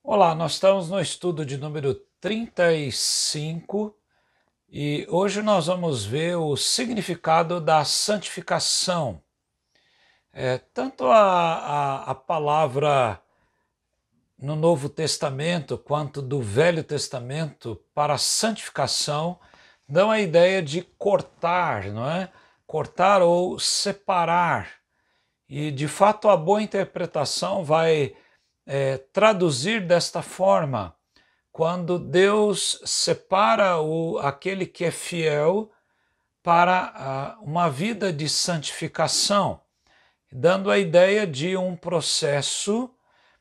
Olá, nós estamos no estudo de número 35 e hoje nós vamos ver o significado da santificação. Tanto a palavra no Novo Testamento quanto do Velho Testamento para santificação dão a ideia de cortar, não é? Cortar ou separar. E de fato a boa interpretação vai traduzir desta forma: quando Deus separa aquele que é fiel para uma vida de santificação, dando a ideia de um processo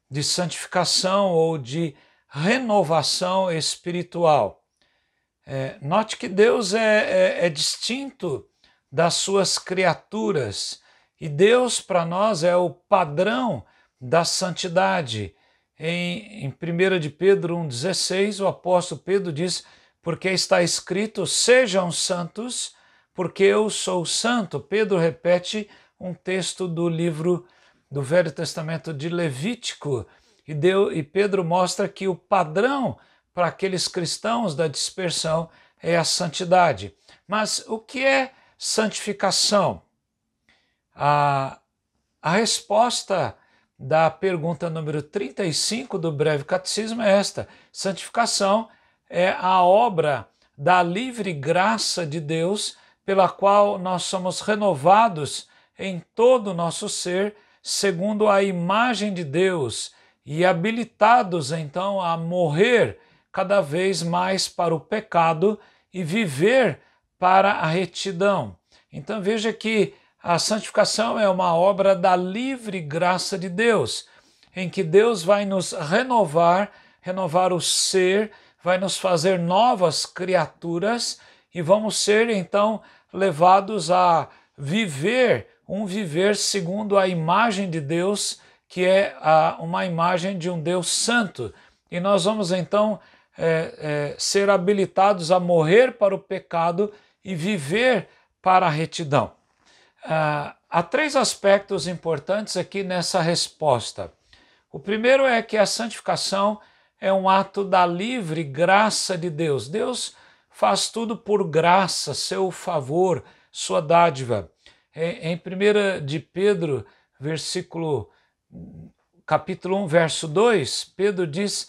de santificação ou de renovação espiritual. Note que Deus é distinto das suas criaturas e Deus para nós é o padrão da santidade. Em 1 de Pedro 1,16, o apóstolo Pedro diz: porque está escrito, sejam santos, porque eu sou santo. Pedro repete um texto do livro do Velho Testamento de Levítico, e Pedro mostra que o padrão para aqueles cristãos da dispersão é a santidade. Mas o que é santificação? A resposta da pergunta número 35 do Breve Catecismo é esta: santificação é a obra da livre graça de Deus, pela qual nós somos renovados em todo o nosso ser, segundo a imagem de Deus, e habilitados então a morrer cada vez mais para o pecado e viver para a retidão. Então veja que a santificação é uma obra da livre graça de Deus, em que Deus vai nos renovar o ser, vai nos fazer novas criaturas e vamos ser então levados a viver um viver segundo a imagem de Deus, que é uma imagem de um Deus santo. E nós vamos então ser habilitados a morrer para o pecado e viver para a retidão. Há três aspectos importantes aqui nessa resposta. O primeiro é que a santificação é um ato da livre graça de Deus. Deus faz tudo por graça, seu favor, sua dádiva. Em 1 de Pedro, capítulo 1, verso 2, Pedro diz: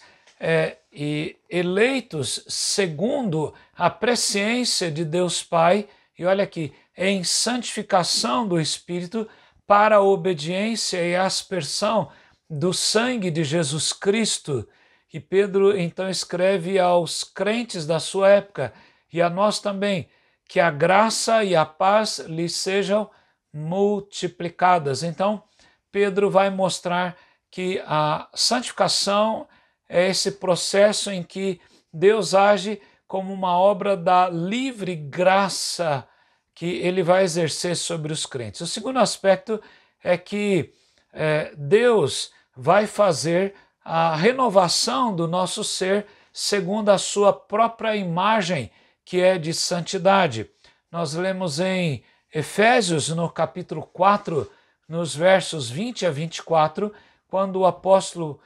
e eleitos segundo a presciência de Deus Pai, e olha aqui, em santificação do Espírito, para a obediência e aspersão do sangue de Jesus Cristo. E Pedro então escreve aos crentes da sua época, e a nós também, que a graça e a paz lhes sejam multiplicadas. Então, Pedro vai mostrar que a santificação é esse processo em que Deus age como uma obra da livre graça que ele vai exercer sobre os crentes. O segundo aspecto é que Deus vai fazer a renovação do nosso ser segundo a sua própria imagem, que é de santidade. Nós lemos em Efésios, no capítulo 4, nos versos 20 a 24, quando o apóstolo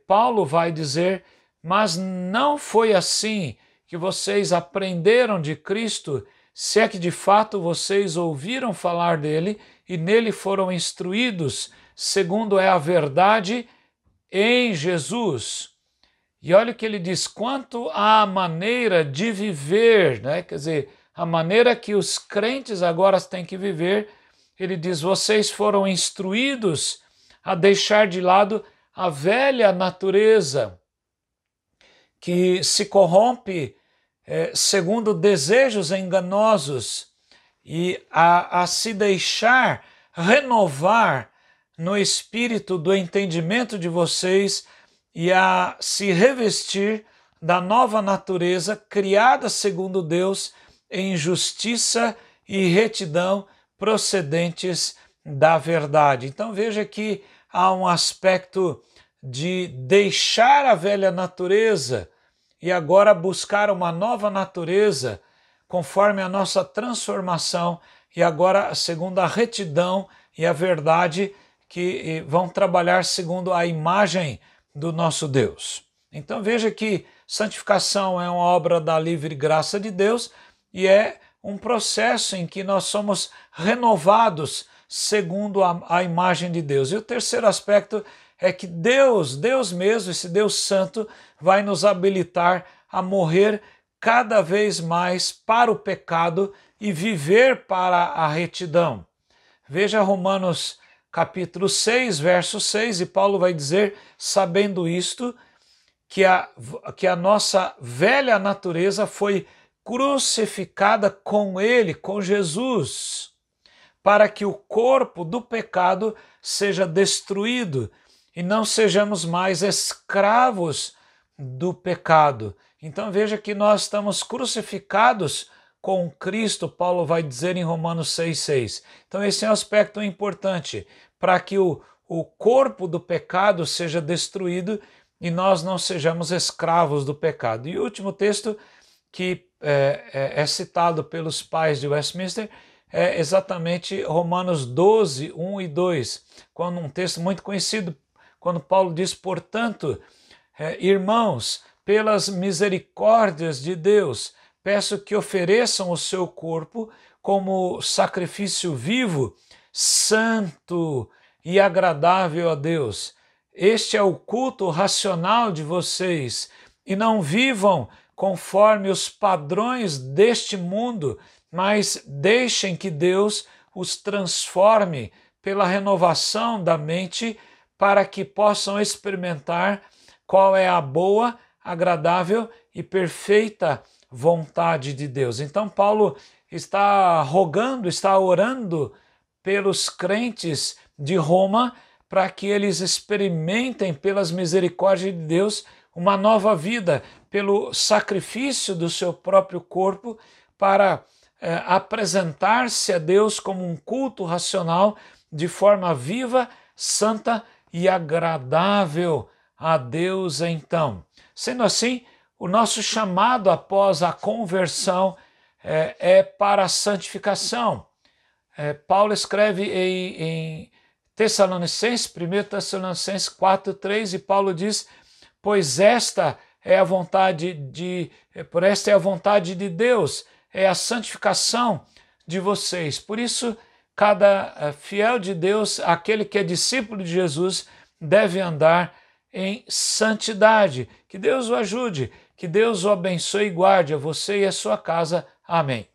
Paulo vai dizer: mas não foi assim que vocês aprenderam de Cristo, se é que de fato vocês ouviram falar dele e nele foram instruídos, segundo é a verdade em Jesus. E olha o que ele diz: quanto à maneira de viver, né? Quer dizer, a maneira que os crentes agora têm que viver, ele diz: vocês foram instruídos a deixar de lado a velha natureza, que se corrompe segundo desejos enganosos, e a se deixar renovar no espírito do entendimento de vocês e a se revestir da nova natureza criada segundo Deus em justiça e retidão procedentes da verdade. Então veja que há um aspecto de deixar a velha natureza e agora buscar uma nova natureza conforme a nossa transformação e agora segundo a retidão e a verdade, que vão trabalhar segundo a imagem do nosso Deus. Então veja que santificação é uma obra da livre graça de Deus e é um processo em que nós somos renovados segundo a imagem de Deus. E o terceiro aspecto é que Deus mesmo, esse Deus santo, vai nos habilitar a morrer cada vez mais para o pecado e viver para a retidão. Veja Romanos capítulo 6, verso 6, e Paulo vai dizer, sabendo isto, que a nossa velha natureza foi crucificada com ele, com Jesus, para que o corpo do pecado seja destruído e não sejamos mais escravos do pecado. Então veja que nós estamos crucificados com Cristo, Paulo vai dizer em Romanos 6,6. Então esse é um aspecto importante, para que o corpo do pecado seja destruído e nós não sejamos escravos do pecado. E o último texto que é citado pelos pais de Westminster é exatamente Romanos 12, 1 e 2, quando um texto muito conhecido, quando Paulo diz, portanto, irmãos, pelas misericórdias de Deus, peço que ofereçam o seu corpo como sacrifício vivo, santo e agradável a Deus. Este é o culto racional de vocês, e não vivam conforme os padrões deste mundo, mas deixem que Deus os transforme pela renovação da mente, para que possam experimentar qual é a boa, agradável e perfeita vontade de Deus. Então Paulo está rogando, está orando pelos crentes de Roma para que eles experimentem pelas misericórdias de Deus uma nova vida, pelo sacrifício do seu próprio corpo, para apresentar-se a Deus como um culto racional de forma viva, santa e agradável a Deus então. Sendo assim, o nosso chamado após a conversão é para a santificação. Paulo escreve em Tessalonicenses, 1 Tessalonicenses 4:3, e Paulo diz, pois esta é a vontade de Deus, é a santificação de vocês. Por isso, cada fiel de Deus, aquele que é discípulo de Jesus, deve andar em santidade. Que Deus o ajude, que Deus o abençoe e guarde a você e a sua casa. Amém.